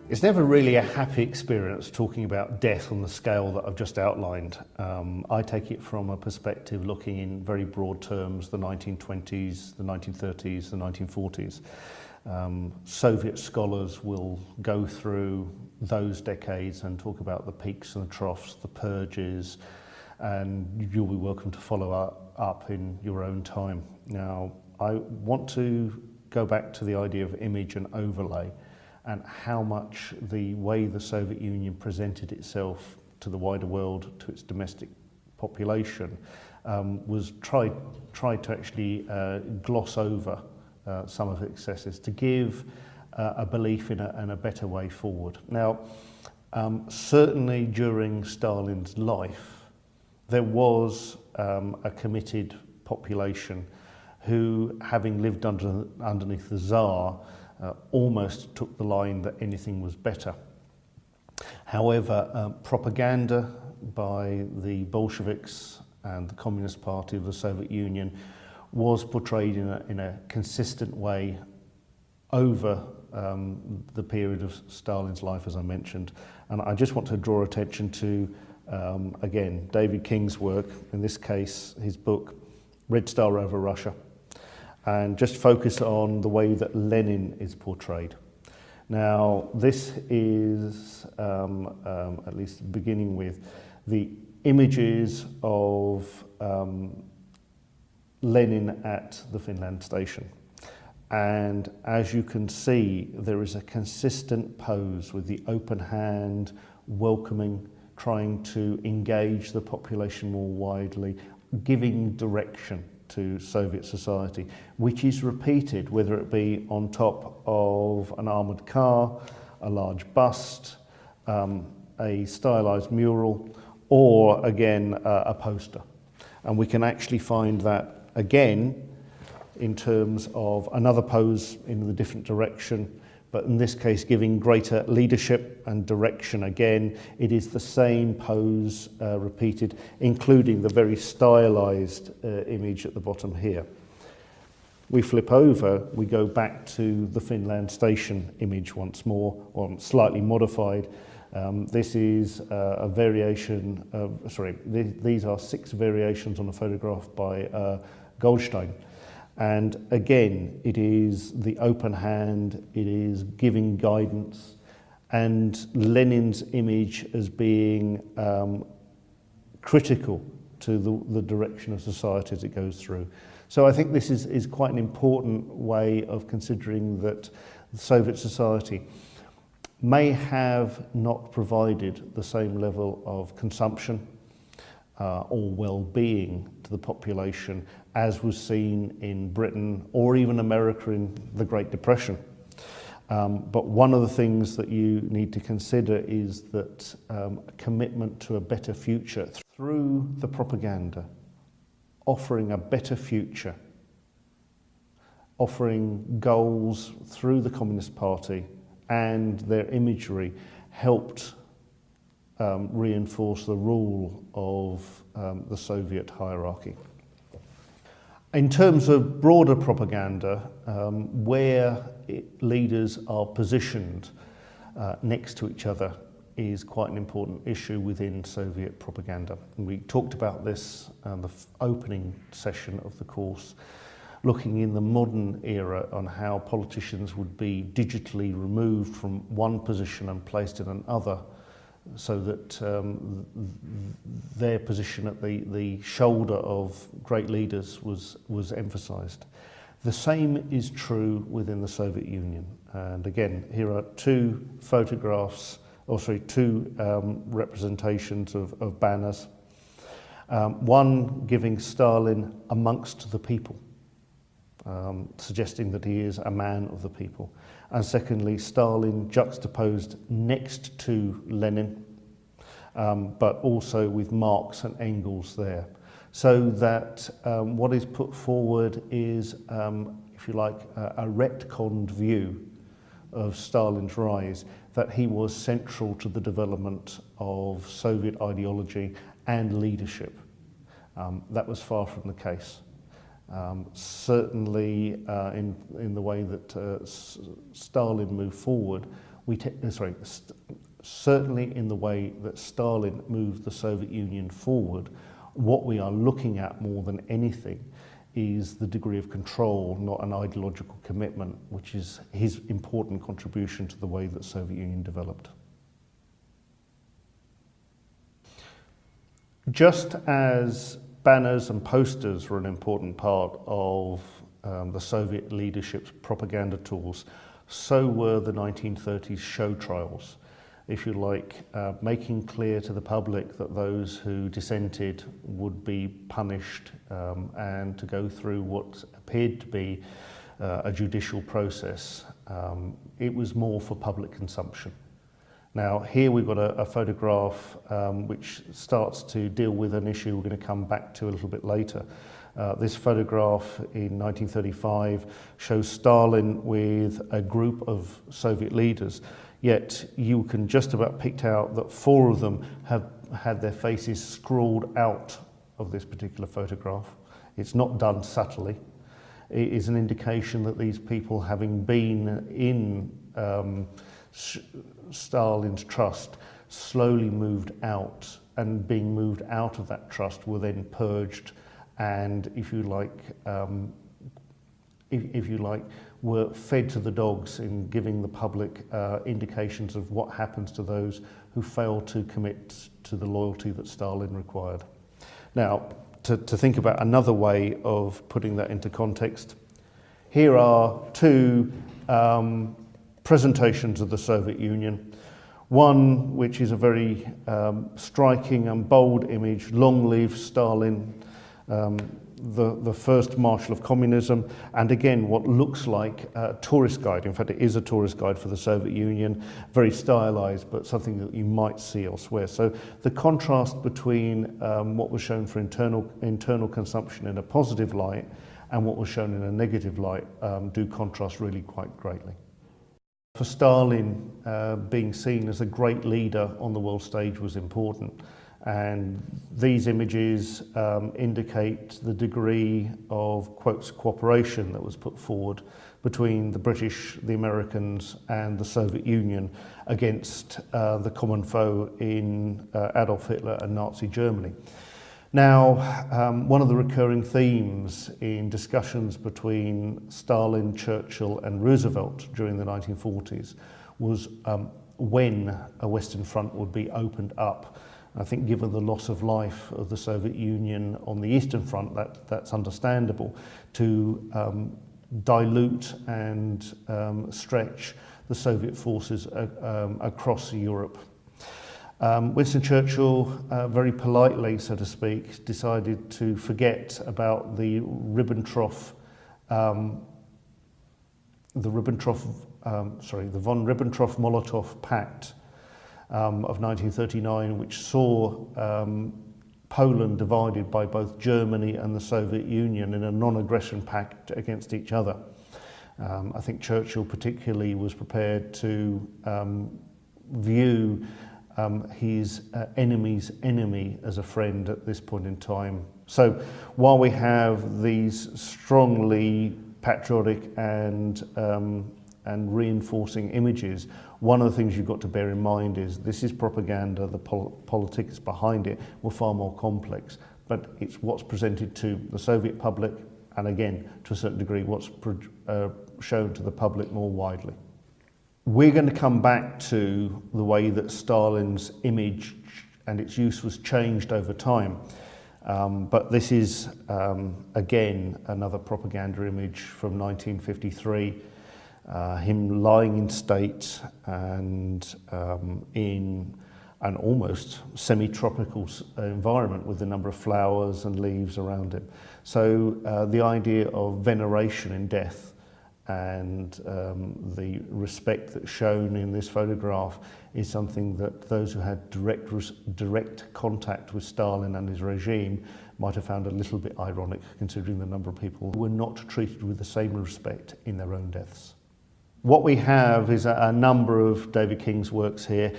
It's never really a happy experience talking about death on the scale that I've just outlined. I take it from a perspective looking in very broad terms, the 1920s, the 1930s, the 1940s. Soviet scholars will go through those decades and talk about the peaks and the troughs, the purges, and you'll be welcome to follow up in your own time. Now, I want to go back to the idea of image and overlay, and how much the way the Soviet Union presented itself to the wider world, to its domestic population, was tried to actually gloss over some of its excesses to give a belief in a better way forward. Now, certainly during Stalin's life, there was a committed population who, having lived underneath the Tsar, almost took the line that anything was better. However, propaganda by the Bolsheviks and the Communist Party of the Soviet Union was portrayed in a consistent way over the period of Stalin's life, as I mentioned. And I just want to draw attention to, again, David King's work, in this case, his book, Red Star over Russia, and just focus on the way that Lenin is portrayed. Now, this is, at least beginning with, the images of Lenin at the Finland station. And as you can see, there is a consistent pose with the open hand, welcoming, trying to engage the population more widely, giving direction to Soviet society, which is repeated, whether it be on top of an armoured car, a large bust, a stylized mural, or again, a poster. And we can actually find that again in terms of another pose in the different direction, but in this case giving greater leadership and direction. Again, it is the same pose repeated, including the very stylized image at the bottom here. We flip over, we go back to the Finland station image once more, or slightly modified. This is a variation of, these are 6 variations on a photograph by Goldstein. And again, it is the open hand, it is giving guidance, and Lenin's image as being critical to the direction of society as it goes through. So I think this is quite an important way of considering that Soviet society may have not provided the same level of consumption or well-being to the population as was seen in Britain or even America in the Great Depression. But one of the things that you need to consider is that a commitment to a better future through the propaganda, offering a better future, offering goals through the Communist Party and their imagery helped reinforce the rule of the Soviet hierarchy. In terms of broader propaganda, where leaders are positioned next to each other is quite an important issue within Soviet propaganda. And we talked about this in the opening session of the course, looking in the modern era on how politicians would be digitally removed from one position and placed in another, so that their position at the shoulder of great leaders was emphasized. The same is true within the Soviet Union. And again, here are 2 photographs, two representations of banners. One giving Stalin amongst the people, suggesting that he is a man of the people. And secondly, Stalin juxtaposed next to Lenin, but also with Marx and Engels there. So that what is put forward is, if you like, a retconned view of Stalin's rise, that he was central to the development of Soviet ideology and leadership. That was far from the case. Certainly in the way that Stalin moved forward certainly in the way that Stalin moved the Soviet Union forward, what we are looking at more than anything is the degree of control, not an ideological commitment, which is his important contribution to the way that the Soviet Union developed. Just as banners and posters were an important part of the Soviet leadership's propaganda tools, so were the 1930s show trials, if you like, making clear to the public that those who dissented would be punished and to go through what appeared to be a judicial process. It was more for public consumption. Now, here we've got a photograph which starts to deal with an issue we're going to come back to a little bit later. This photograph in 1935 shows Stalin with a group of Soviet leaders, yet you can just about pick out that 4 of them have had their faces scrawled out of this particular photograph. It's not done subtly. It is an indication that these people, having been in Stalin's trust, slowly moved out, and being moved out of that trust were then purged and, if you like, were fed to the dogs in giving the public indications of what happens to those who fail to commit to the loyalty that Stalin required. Now, to think about another way of putting that into context, here are 2 presentations of the Soviet Union. One which is a very striking and bold image, long live Stalin, the first marshal of communism, and again what looks like a tourist guide. In fact, it is a tourist guide for the Soviet Union, very stylized, but something that you might see elsewhere. So the contrast between what was shown for internal consumption in a positive light and what was shown in a negative light do contrast really quite greatly. For Stalin, being seen as a great leader on the world stage was important. And these images indicate the degree of, quotes, cooperation that was put forward between the British, the Americans and the Soviet Union against the common foe in Adolf Hitler and Nazi Germany. Now, one of the recurring themes in discussions between Stalin, Churchill and Roosevelt during the 1940s was when a Western Front would be opened up. I think given the loss of life of the Soviet Union on the Eastern Front, that's understandable, to dilute and stretch the Soviet forces across Europe. Winston Churchill, very politely, so to speak, decided to forget about the von Ribbentrop-Molotov Pact of 1939, which saw Poland divided by both Germany and the Soviet Union in a non-aggression pact against each other. I think Churchill particularly was prepared to view his enemy's enemy as a friend at this point in time. So while we have these strongly patriotic and reinforcing images, one of the things you've got to bear in mind is this is propaganda, the politics behind it were far more complex, but it's what's presented to the Soviet public and again, to a certain degree, what's shown to the public more widely. We're going to come back to the way that Stalin's image and its use was changed over time. But this is, again, another propaganda image from 1953. Him lying in state and in an almost semi-tropical environment with a number of flowers and leaves around him. So the idea of veneration in death and the respect that's shown in this photograph is something that those who had direct contact with Stalin and his regime might have found a little bit ironic, considering the number of people who were not treated with the same respect in their own deaths. What we have is a number of David King's works here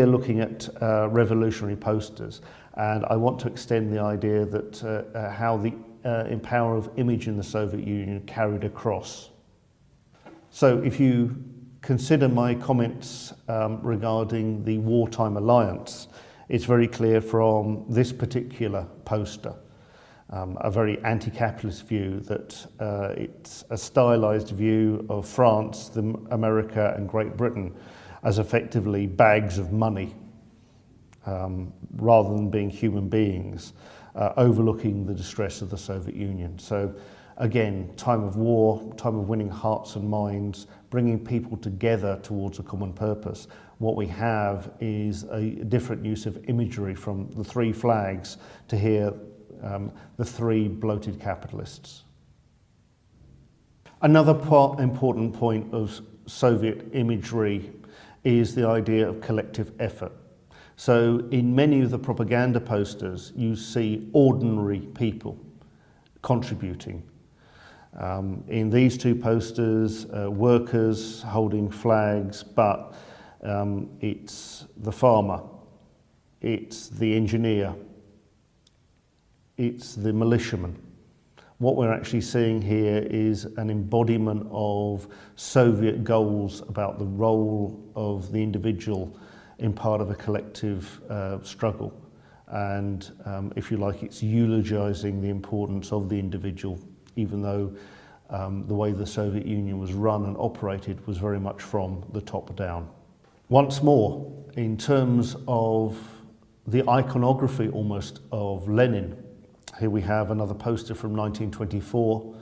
looking at revolutionary posters, and I want to extend the idea that how the power of image in the Soviet Union carried across. So if you consider my comments regarding the wartime alliance, it's very clear from this particular poster, a very anti-capitalist view, that it's a stylized view of France, America and Great Britain as effectively bags of money, rather than being human beings, overlooking the distress of the Soviet Union. So again, time of war, time of winning hearts and minds, bringing people together towards a common purpose. What we have is a different use of imagery, from the three flags to here the three bloated capitalists. Another important point of Soviet imagery is the idea of collective effort. So in many of the propaganda posters, you see ordinary people contributing. In these two posters, workers holding flags, but it's the farmer, it's the engineer, it's the militiaman. What we're actually seeing here is an embodiment of Soviet goals about the role of the individual in part of a collective struggle. And if you like, it's eulogizing the importance of the individual, even though the way the Soviet Union was run and operated was very much from the top down. Once more, in terms of the iconography almost of Lenin, here we have another poster from 1924.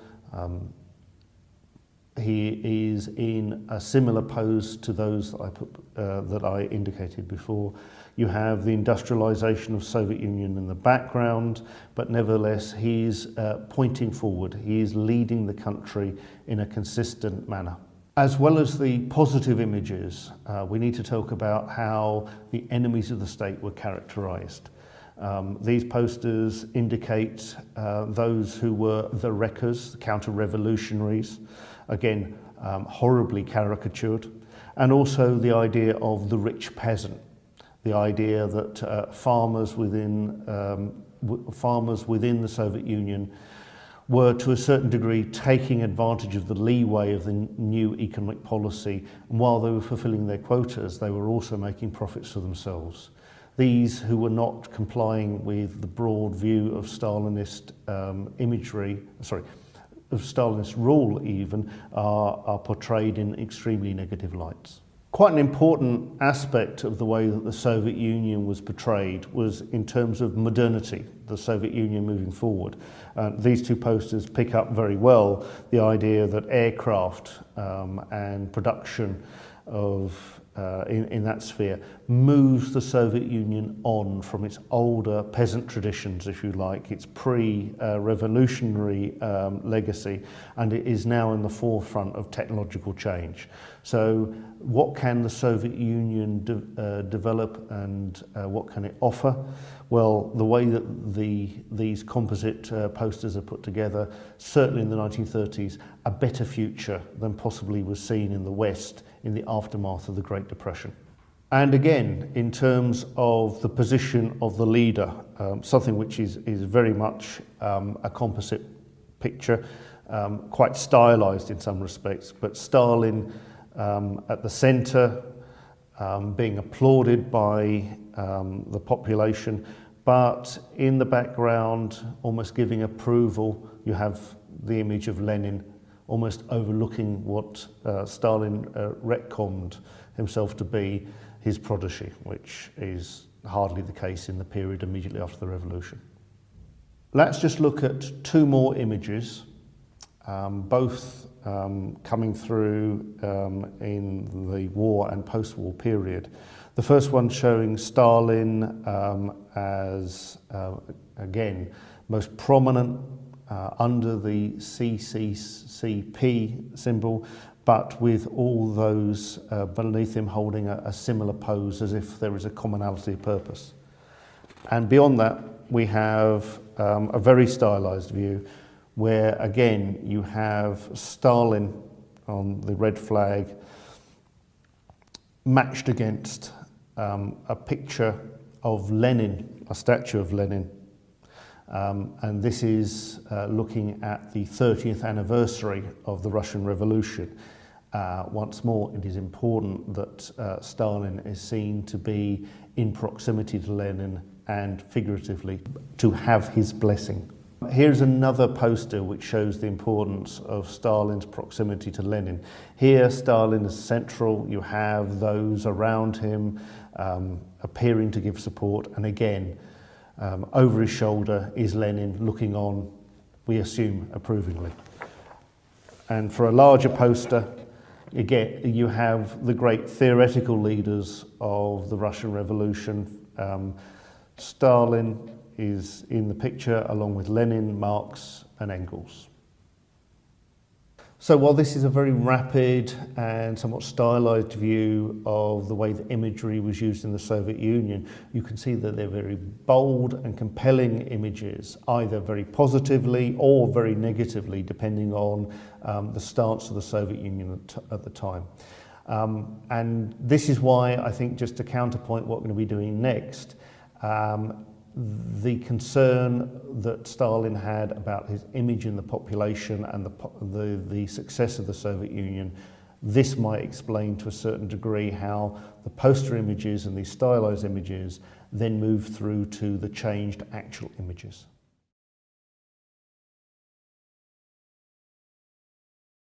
He is in a similar pose to those that I indicated before. You have the industrialization of Soviet Union in the background, but nevertheless he's pointing forward. He is leading the country in a consistent manner. As well as the positive images, we need to talk about how the enemies of the state were characterized. These posters indicate those who were the wreckers, the counter-revolutionaries, again, horribly caricatured, and also the idea of the rich peasant, the idea that farmers within the Soviet Union were to a certain degree taking advantage of the leeway of the new economic policy, and while they were fulfilling their quotas, they were also making profits for themselves. These who were not complying with the broad view of Stalinist of Stalinist rule even, are portrayed in extremely negative lights. Quite an important aspect of the way that the Soviet Union was portrayed was in terms of modernity, the Soviet Union moving forward. These two posters pick up very well the idea that aircraft and production of in that sphere moves the Soviet Union on from its older peasant traditions, if you like, its pre-revolutionary legacy, and it is now in the forefront of technological change. So what can the Soviet Union develop, and what can it offer? Well, the way that these composite posters are put together, certainly in the 1930s, a better future than possibly was seen in the West in the aftermath of the Great Depression. And again, in terms of the position of the leader, something which is very much a composite picture, quite stylized in some respects, but Stalin at the center, being applauded by the population, but in the background, almost giving approval, you have the image of Lenin almost overlooking what Stalin retconned himself to be his protege, which is hardly the case in the period immediately after the revolution. Let's just look at two more images, both coming through in the war and post-war period. The first one showing Stalin as, again, most prominent under the CCCP symbol, but with all those beneath him holding a similar pose, as if there is a commonality of purpose. And beyond that, we have a very stylized view where, again, you have Stalin on the red flag matched against a picture of Lenin, a statue of Lenin. And this is looking at the 30th anniversary of the Russian Revolution. Once more, it is important that Stalin is seen to be in proximity to Lenin and figuratively to have his blessing. Here's another poster which shows the importance of Stalin's proximity to Lenin. Here, Stalin is central. You have those around him appearing to give support, and again, over his shoulder is Lenin looking on, we assume, approvingly. And for a larger poster, again, you have the great theoretical leaders of the Russian Revolution. Stalin is in the picture along with Lenin, Marx and Engels. So while this is a very rapid and somewhat stylized view of the way the imagery was used in the Soviet Union, you can see that they're very bold and compelling images, either very positively or very negatively, depending on the stance of the Soviet Union at the time. And this is why I think, just to counterpoint what we're going to be doing next, the concern that Stalin had about his image in the population and the success of the Soviet Union, this might explain to a certain degree how the poster images and these stylized images then move through to the changed actual images.